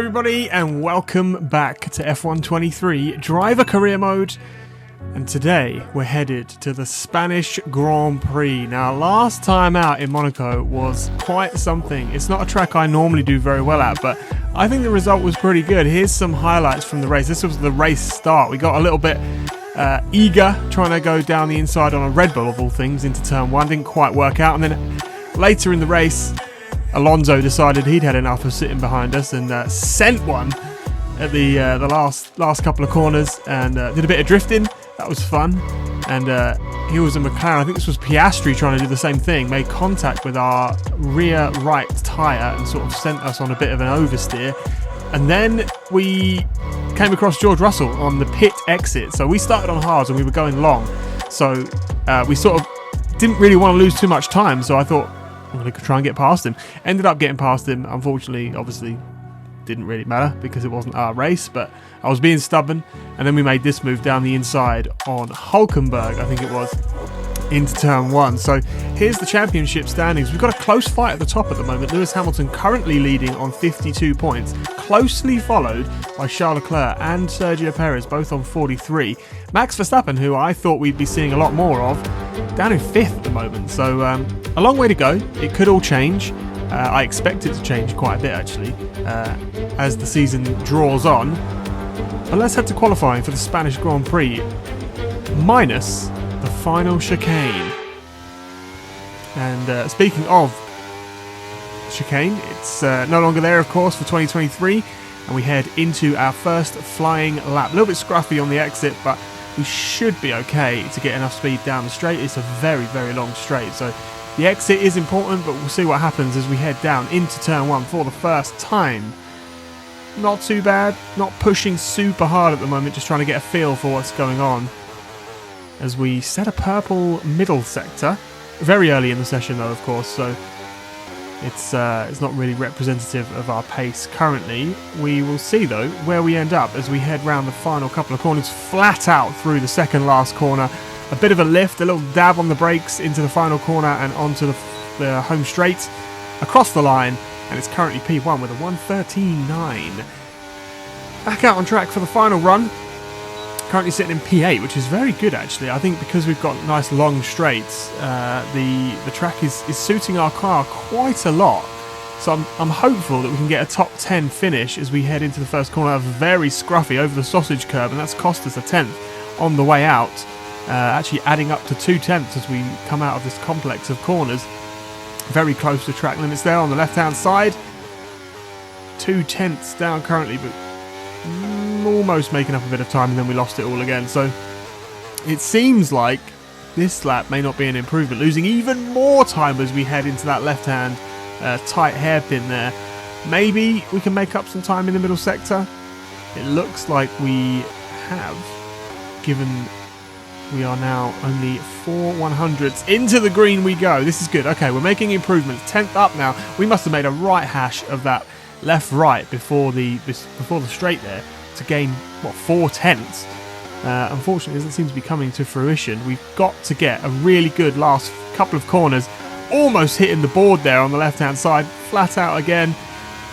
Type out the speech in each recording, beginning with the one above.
everybody, and welcome back to F1 23 Driver Career Mode. And today we're headed to the Spanish Grand Prix. Now, last time out in Monaco was quite something. It's not a track I normally do very well at, but I think the result was pretty good. Here's some highlights from the race. This was the race start. We got a little bit eager trying to go down the inside on a Red Bull of all things into turn one. Didn't quite work out. And then later in the race, Alonso decided he'd had enough of sitting behind us and sent one at the last couple of corners and did a bit of drifting. That was fun. And he was a McLaren. I think this was Piastri trying to do the same thing. Made contact with our rear right tyre and sort of sent us on a bit of an oversteer. And then we came across George Russell on the pit exit. So we started on hards and we were going long. So we sort of didn't really want to lose too much time. So I thought, I'm going to try and get past him. Ended up getting past him. Unfortunately, obviously, didn't really matter because it wasn't our race, but I was being stubborn. And then we made this move down the inside on Hulkenberg, I think it was, into turn one. So here's the championship standings. We've got a close fight at the top at the moment. Lewis Hamilton currently leading on 52 points, closely followed by Charles Leclerc and Sergio Perez, both on 43. Max Verstappen, who I thought we'd be seeing a lot more of, down in 5th at the moment. So a long way to go. It could all change. I expect it to change quite a bit, actually, as the season draws on. But let's head to qualifying for the Spanish Grand Prix, minus the final chicane. And speaking of chicane, it's no longer there, of course, for 2023. And we head into our first flying lap. A little bit scruffy on the exit, but we should be okay to get enough speed down the straight. It's a very, very long straight. So the exit is important, but we'll see what happens as we head down into turn one for the first time. Not too bad. Not pushing super hard at the moment, just trying to get a feel for what's going on. As we set a purple middle sector. Very early in the session, though, of course, so it's not really representative of our pace currently. We will see, though, where we end up as we head round the final couple of corners, flat out through the second last corner. A bit of a lift, a little dab on the brakes into the final corner and onto the home straight, across the line, and it's currently P1 with a 1:13.9. Back out on track for the final run. Currently sitting in P8, which is very good, actually. I think because we've got nice long straights, the track is suiting our car quite a lot. So I'm hopeful that we can get a top 10 finish as we head into the first corner. Very scruffy over the sausage curb, and that's cost us a 10th on the way out. Actually adding up to 2/10 as we come out of this complex of corners. Very close to track limits there on the left-hand side. 2/10 down currently, but almost making up a bit of time, and then we lost it all again. So it seems like this lap may not be an improvement, losing even more time as we head into that left-hand tight hairpin there. Maybe we can make up some time in the middle sector. It looks like we have, given we are now only 4/100ths into the green we go. This is good. Okay, we're making improvements. 10th up now. We must have made a right hash of that left-right before the straight there to gain, 4/10ths. Unfortunately, it doesn't seem to be coming to fruition. We've got to get a really good last couple of corners. Almost hitting the board there on the left-hand side. Flat out again.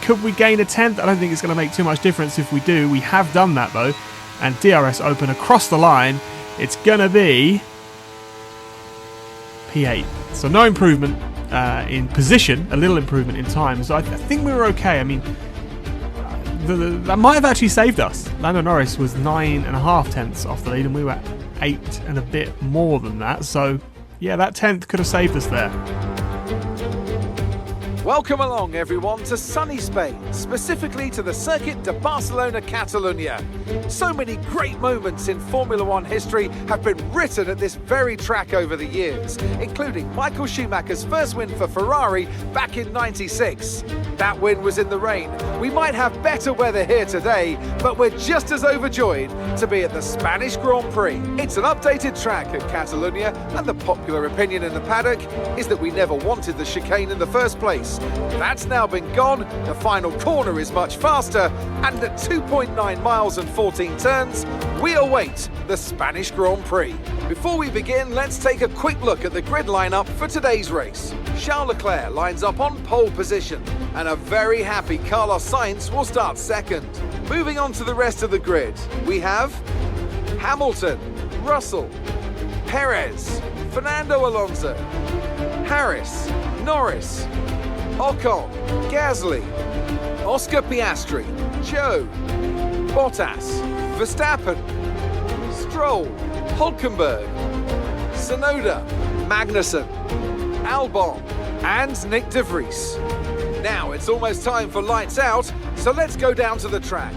Could we gain a 10th? I don't think it's going to make too much difference if we do. We have done that, though. And DRS open across the line. It's going to be P8. So no improvement in position, a little improvement in time. So I think we were okay. I mean, that might have actually saved us. Lando Norris was 9.5 tenths off the lead, and we were 8 and a bit more than that. So yeah, that 10th could have saved us there. Welcome along, everyone, to sunny Spain, specifically to the Circuit de Barcelona, Catalunya. So many great moments in Formula One history have been written at this very track over the years, including Michael Schumacher's first win for Ferrari back in '96. That win was in the rain. We might have better weather here today, but we're just as overjoyed to be at the Spanish Grand Prix. It's an updated track at Catalunya, and the popular opinion in the paddock is that we never wanted the chicane in the first place. That's now been gone, the final corner is much faster, and at 2.9 miles and 14 turns, we await the Spanish Grand Prix. Before we begin, let's take a quick look at the grid lineup for today's race. Charles Leclerc lines up on pole position, and a very happy Carlos Sainz will start second. Moving on to the rest of the grid, we have Hamilton, Russell, Perez, Fernando Alonso, Harris, Norris, Ocon, Gasly, Oscar Piastri, Joe, Bottas, Verstappen, Stroll, Hulkenberg, Tsunoda, Magnussen, Albon, and Nick de Vries. Now it's almost time for lights out, so let's go down to the track.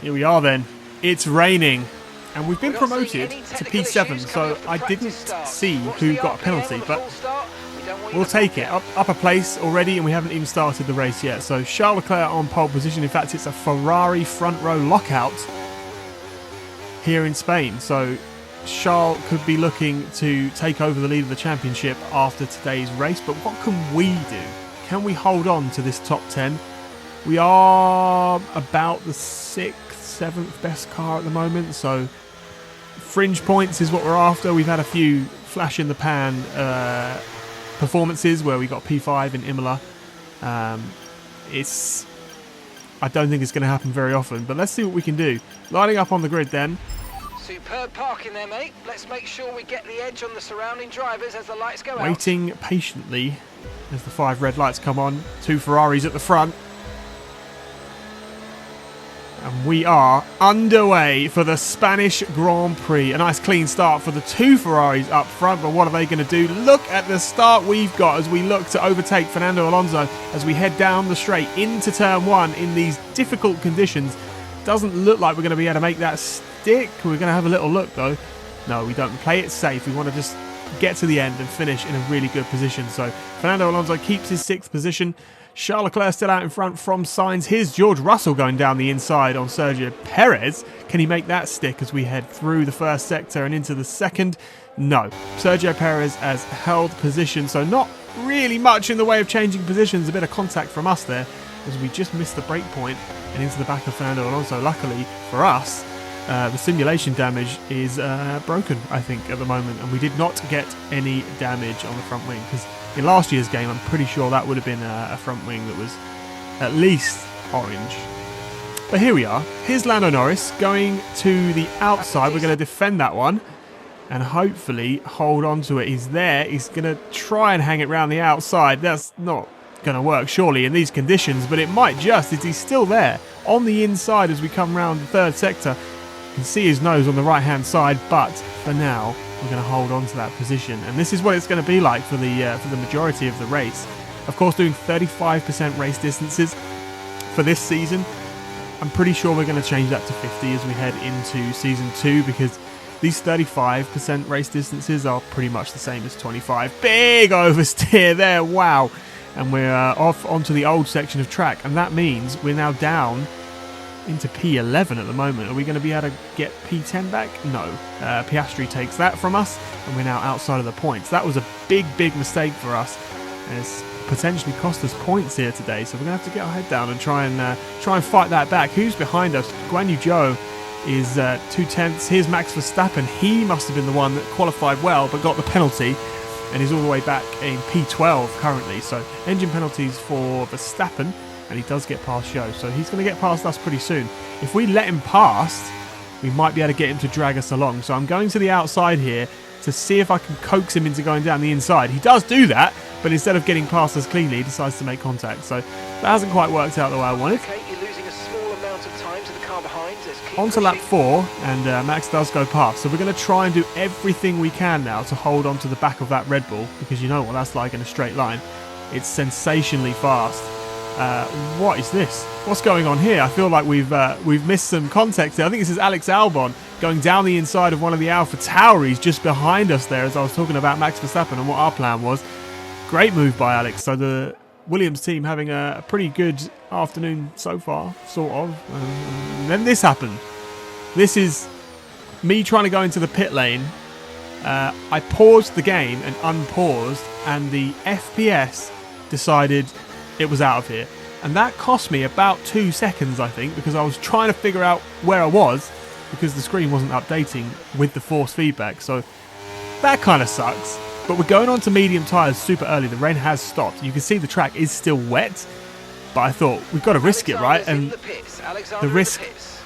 Here we are then. It's raining. And we've been promoted to P7, so I didn't see who got a penalty, but we'll take it. Up a place already, and we haven't even started the race yet. So Charles Leclerc on pole position. In fact, it's a Ferrari front row lockout here in Spain. So Charles could be looking to take over the lead of the championship after today's race. But what can we do? Can we hold on to this top 10? We are about the 6th, 7th best car at the moment, so fringe points is what we're after. We've had a few flash in the pan performances where we got P5 in Imola. I don't think it's going to happen very often, but let's see what we can do. Lining up on the grid then. Superb parking there, mate. Let's make sure we get the edge on the surrounding drivers as the lights go out. Waiting patiently as the 5 red lights come on. 2 Ferraris at the front. And we are underway for the Spanish Grand Prix. A nice clean start for the 2 Ferraris up front, but what are they going to do? Look at the start we've got as we look to overtake Fernando Alonso as we head down the straight into turn 1 in these difficult conditions. Doesn't look like we're going to be able to make that stick. We're going to have a little look though. No, we don't. Play it safe. We want to just get to the end and finish in a really good position. So Fernando Alonso keeps his 6th position. Charles Leclerc still out in front from Sainz. Here's George Russell going down the inside on Sergio Perez. Can he make that stick as we head through the first sector and into the second? No. Sergio Perez has held position, so not really much in the way of changing positions. A bit of contact from us there as we just missed the break point and into the back of Fernando Alonso. Luckily for us, the simulation damage is broken, I think, at the moment, and we did not get any damage on the front wing, because in last year's game I'm pretty sure that would have been a front wing that was at least orange. But here we are. Here's Lando Norris going to the outside. We're going to defend that one and hopefully hold on to it. He's there. He's going to try and hang it round the outside. That's not going to work surely in these conditions, but it might just, as he's still there on the inside as we come round the 3rd sector. You can see his nose on the right hand side, but for now we're going to hold on to that position, and this is what it's going to be like for the majority of the race. Of course, doing 35% race distances for this season. I'm pretty sure we're going to change that to 50 as we head into season 2, because these 35% race distances are pretty much the same as 25. Big oversteer there, wow! And we're off onto the old section of track, and that means we're now down into P11 at the moment. Are we going to be able to get P10 back? No. Piastri takes that from us, and we're now outside of the points. That was a big mistake for us, and it's potentially cost us points here today. So we're going to have to get our head down and try and fight that back. Who's behind us? Guan Yu Zhou is 2/10. Here's Max Verstappen. He must have been the one that qualified well, but got the penalty, and is all the way back in P12 currently. So engine penalties for Verstappen, and he does get past Zhou, so he's going to get past us pretty soon. If we let him past, we might be able to get him to drag us along. So I'm going to the outside here to see if I can coax him into going down the inside. He does do that, but instead of getting past us cleanly, he decides to make contact. So that hasn't quite worked out the way I wanted. Okay, you're losing a small amount of time to the car behind. On to lap 4, and Max does go past. So we're going to try and do everything we can now to hold on to the back of that Red Bull, because you know what that's like in a straight line. It's sensationally fast. What is this? What's going on here? I feel like we've missed some context there. I think this is Alex Albon going down the inside of one of the Alpha Tauris just behind us there, as I was talking about Max Verstappen and what our plan was. Great move by Alex. So the Williams team having a pretty good afternoon so far, sort of. And then this happened. This is me trying to go into the pit lane. I paused the game and unpaused, and the FPS decided it was out of here. And that cost me about 2 seconds, I think, because I was trying to figure out where I was, because the screen wasn't updating with the force feedback. So that kind of sucks. But we're going on to medium tyres super early. The rain has stopped. You can see the track is still wet, but I thought we've got to risk it, right? And the risk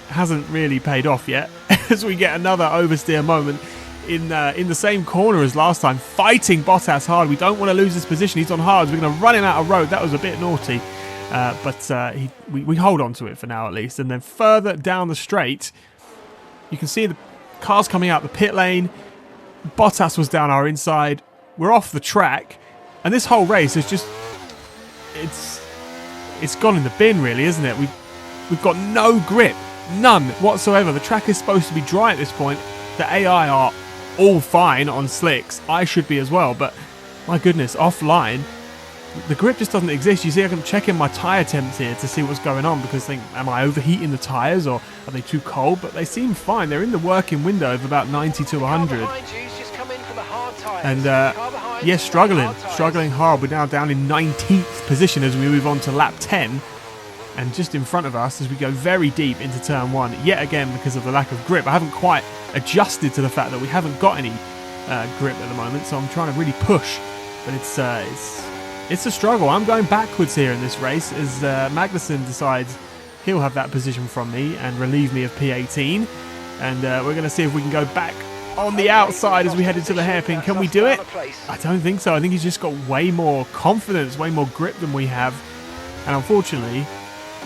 hasn't really paid off yet as we get another oversteer moment in the same corner as last time, fighting Bottas hard. We don't want to lose this position. He's on hards. We're going to run him out of road. That was a bit naughty, but we hold on to it for now at least. And then further down the straight, you can see the cars coming out the pit lane. Bottas was down our inside. We're off the track, and this whole race is just it's gone in the bin, really, isn't it? We've got no grip, none whatsoever. The track is supposed to be dry at this point. The AI are all fine on slicks. I should be as well, but my goodness, offline, the grip just doesn't exist. You see, I can check in my tyre temps here to see what's going on, because am I overheating the tyres, or are they too cold? But they seem fine. They're in the working window of about 90 to 100. And yes, struggling hard. We're now down in 19th position as we move on to lap 10. And just in front of us as we go very deep into turn 1, yet again because of the lack of grip. I haven't quite adjusted to the fact that we haven't got any grip at the moment, so I'm trying to really push. But it's a struggle. I'm going backwards here in this race as Magnussen decides he'll have that position from me and relieve me of P18. And we're going to see if we can go back on the outside as we head into the hairpin. Can we do it? I don't think so. I think he's just got way more confidence, way more grip than we have. And unfortunately,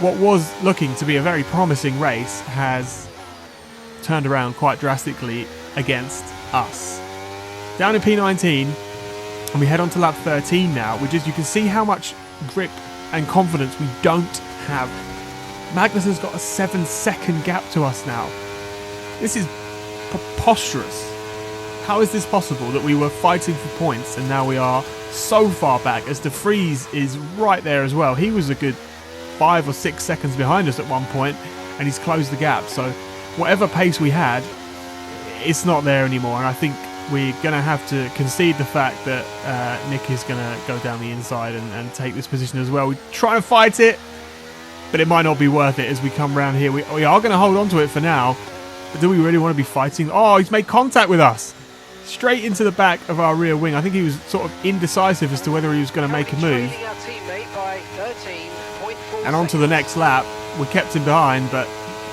what was looking to be a very promising race has turned around quite drastically against us. Down in P19, and we head on to lap 13 now, which is, you can see how much grip and confidence we don't have. Magnussen's got a 7-second gap to us now. This is preposterous. How is this possible that we were fighting for points and now we are so far back, as De Vries is right there as well. He was a good 5 or 6 seconds behind us at one point, and he's closed the gap. So whatever pace we had, it's not there anymore, and I think we're going to have to concede the fact that Nick is going to go down the inside and take this position as well. We try and fight it, but it might not be worth it as we come around here. We are going to hold on to it for now, but do we really want to be fighting? Oh, he's made contact with us. Straight into the back of our rear wing. I think he was sort of indecisive as to whether he was going to make a move. And on to the next lap. We kept him behind, but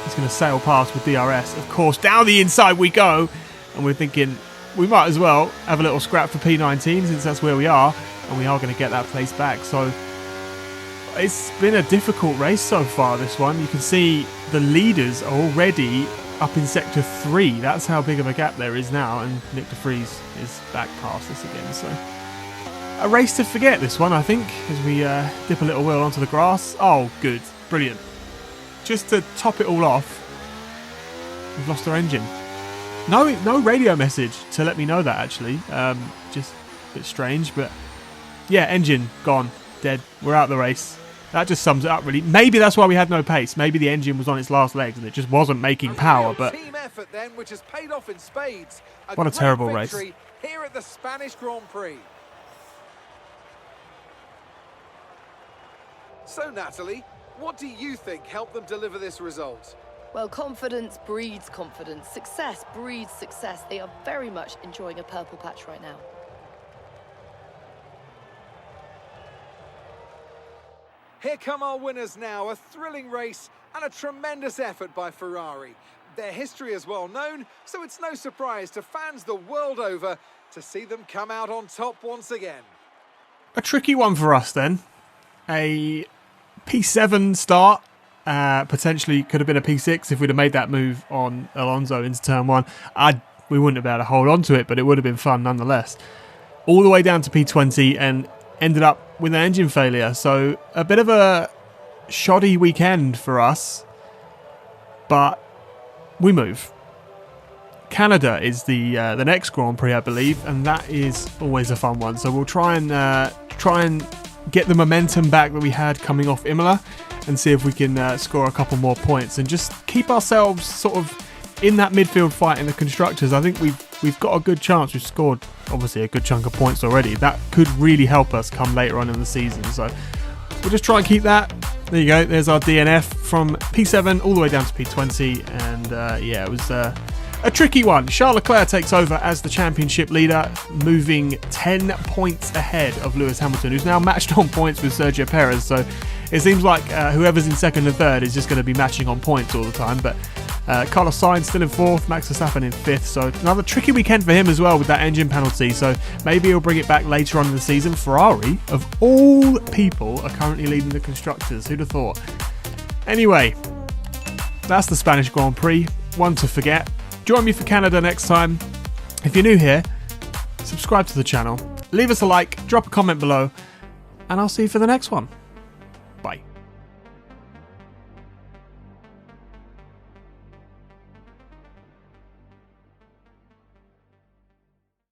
he's going to sail past with DRS. Of course, down the inside we go. And we're thinking we might as well have a little scrap for P19 since that's where we are. And we are going to get that place back. So it's been a difficult race so far, this one. You can see the leaders are already up in Sector 3. That's how big of a gap there is now. And Nick De Vries is back past us again. So a race to forget, this one, I think, as we dip a little wheel onto the grass. Oh, good. Brilliant. Just to top it all off, we've lost our engine. No radio message to let me know that, actually. Just a bit strange, but yeah, engine gone, dead. We're out of the race. That just sums it up, really. Maybe that's why we had no pace. Maybe the engine was on its last legs and it just wasn't making power. But team effort then, which has paid off in spades. What a terrible race here at the Spanish Grand Prix. So, Natalie, what do you think helped them deliver this result? Well, confidence breeds confidence. Success breeds success. They are very much enjoying a purple patch right now. Here come our winners now. A thrilling race and a tremendous effort by Ferrari. Their history is well known, so it's no surprise to fans the world over to see them come out on top once again. a tricky one for us then. A P7 start. Potentially could have been a P6 if we'd have made that move on Alonso into turn 1. We wouldn't have been able to hold on to it, but it would have been fun nonetheless. All the way down to P20 and ended up with an engine failure. So a bit of a shoddy weekend for us, but we move. Canada is the next Grand Prix, I believe, and that is always a fun one. So we'll try and get the momentum back that we had coming off Imola, and see if we can score a couple more points and just keep ourselves sort of in that midfield fight in the constructors. I think we've got a good chance. We've scored obviously a good chunk of points already. That could really help us come later on in the season. So we'll just try and keep that there you go. There's our DNF from P7 all the way down to P20. And yeah, it was a tricky one. Charles Leclerc takes over as the championship leader, moving 10 points ahead of Lewis Hamilton, who's now matched on points with Sergio Perez. So it seems like whoever's in second and third is just going to be matching on points all the time. But Carlos Sainz still in fourth, Max Verstappen in fifth. So another tricky weekend for him as well with that engine penalty. So maybe he'll bring it back later on in the season. Ferrari, of all people, are currently leading the constructors. Who'd have thought? Anyway, that's the Spanish Grand Prix. One to forget. Join me for Canada next time. If you're new here, subscribe to the channel, leave us a like, drop a comment below, and I'll see you for the next one.